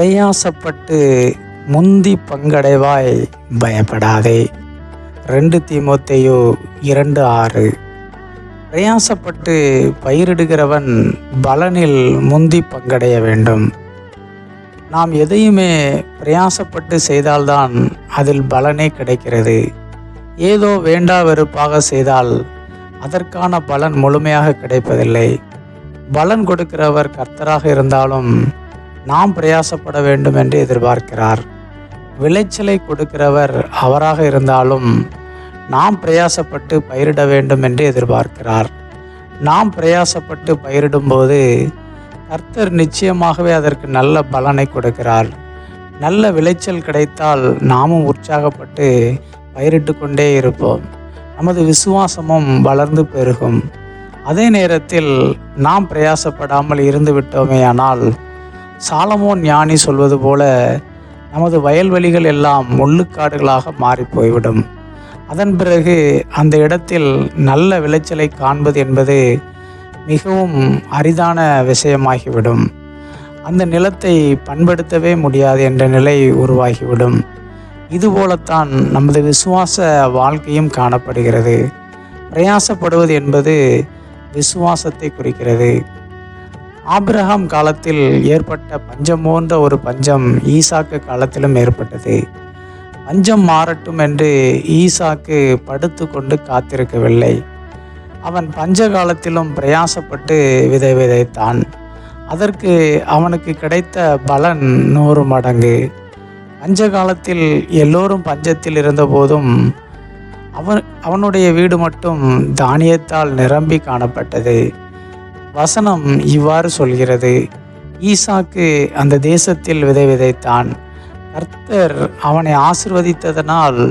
பிரயாசப்பட்டு முந்தி பங்கடைவாய், பயப்படாதே. 2 தீமோத்தேயு 2:6. பிரயாசப்பட்டு பயிரிடுகிறவன் பலனில் முந்தி பங்கடைய வேண்டும். நாம் எதையுமே பிரயாசப்பட்டு செய்தால்தான் அதில் பலனே கிடைக்கிறது. ஏதோ வேண்டா வெறுப்பாக செய்தால் அதற்கான பலன் முழுமையாக கிடைப்பதில்லை. பலன் கொடுக்கிறவர் கர்த்தராக இருந்தாலும் நாம் பிரயாசப்பட வேண்டும் என்று எதிர்பார்க்கிறார். விளைச்சலை கொடுக்கிறவர் அவராக இருந்தாலும் நாம் பிரயாசப்பட்டு பயிரிட வேண்டும் என்று எதிர்பார்க்கிறார். நாம் பிரயாசப்பட்டு பயிரிடும்போது கர்த்தர் நிச்சயமாகவே அதற்கு நல்ல பலனை கொடுக்கிறார். நல்ல விளைச்சல் கிடைத்தால் நாமும் உற்சாகப்பட்டு பயிரிட்டு கொண்டே இருப்போம். நமது விசுவாசமும் வளர்ந்து பெருகும். அதே நேரத்தில் நாம் பிரயாசப்படாமல் இருந்து விட்டோமேயானால் சாலமோன் ஞானி சொல்வது போல நமது வயல்வெளிகள் எல்லாம் முள்ளுக்காடுகளாக மாறி போய்விடும். அதன் பிறகு அந்த இடத்தில் நல்ல விளைச்சலை காண்பது என்பது மிகவும் அரிதான விஷயமாகிவிடும். அந்த நிலத்தை பண்படுத்தவே முடியாது என்ற நிலை உருவாகிவிடும். இதுபோலத்தான் நமது விசுவாச வாழ்க்கையும் காணப்படுகிறது. பிரயாசப்படுவது என்பது விசுவாசத்தை குறிக்கிறது. ஆபிரகாம் காலத்தில் ஏற்பட்ட பஞ்சம் போன்ற ஒரு பஞ்சம் ஈசாக்கு காலத்திலும் ஏற்பட்டது. பஞ்சம் மாறட்டும் என்று ஈசாக்கு படுத்து கொண்டு காத்திருக்கவில்லை. அவன் பஞ்ச காலத்திலும் பிரயாசப்பட்டு விதை விதைத்தான். அதற்கு அவனுக்கு கிடைத்த பலன் 100 மடங்கு. பஞ்ச காலத்தில் எல்லோரும் பஞ்சத்தில் இருந்தபோதும் அவனுடைய வீடு மட்டும் தானியத்தால் நிரம்பி காணப்பட்டது. வசனம் இவ்வாறு சொல்கிறது: ஈசாக்கு அந்த தேசத்தில் விதை விதைத்தான். கர்த்தர் அவனை ஆசீர்வதித்ததனால்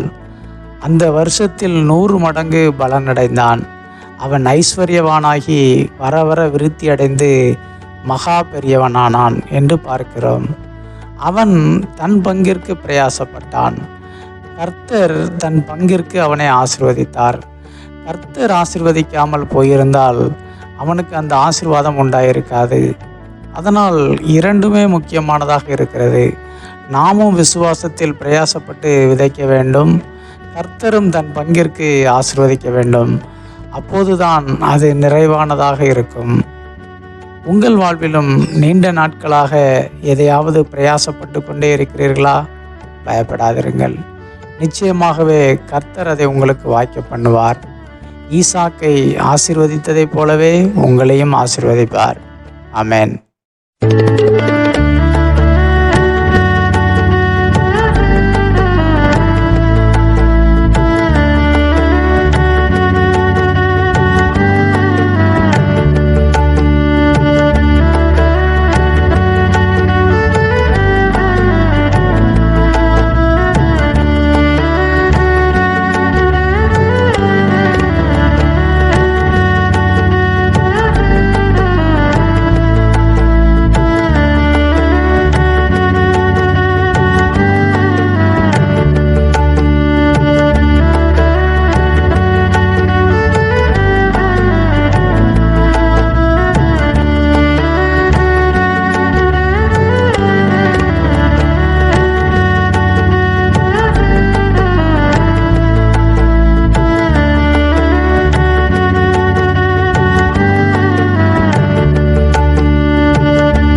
அந்த வருஷத்தில் 100 மடங்கு பலனடைந்தான். அவன் ஐஸ்வர்யவானாகி வர வர விருத்தி அடைந்து மகா பெரியவனானான் என்று பார்க்கிறோம். அவன் தன் பங்கிற்கு பிரயாசப்பட்டான். கர்த்தர் தன் பங்கிற்கு அவனை ஆசீர்வதித்தார். கர்த்தர் ஆசீர்வதிக்காமல் போயிருந்தால் அவனுக்கு அந்த ஆசீர்வாதம் உண்டாயிருக்காது. அதனால் இரண்டுமே முக்கியமானதாக இருக்கிறது. நாமும் விசுவாசத்தில் பிரயாசப்பட்டு விதைக்க வேண்டும். கர்த்தரும் தன் பங்கிற்கு ஆசீர்வதிக்க வேண்டும். அப்போதுதான் அது நிறைவானதாக இருக்கும். உங்கள் வாழ்விலும் நீண்ட நாட்களாக எதையாவது பிரயாசப்பட்டு கொண்டே இருக்கிறீர்களா? பயப்படாதிருங்கள். நிச்சயமாகவே கர்த்தர் அதை உங்களுக்கு வாய்க்க பண்ணுவார். ஈசாக்கை ஆசீர்வதித்ததைப் போலவே உங்களையும் ஆசீர்வதிப்பார். ஆமென்.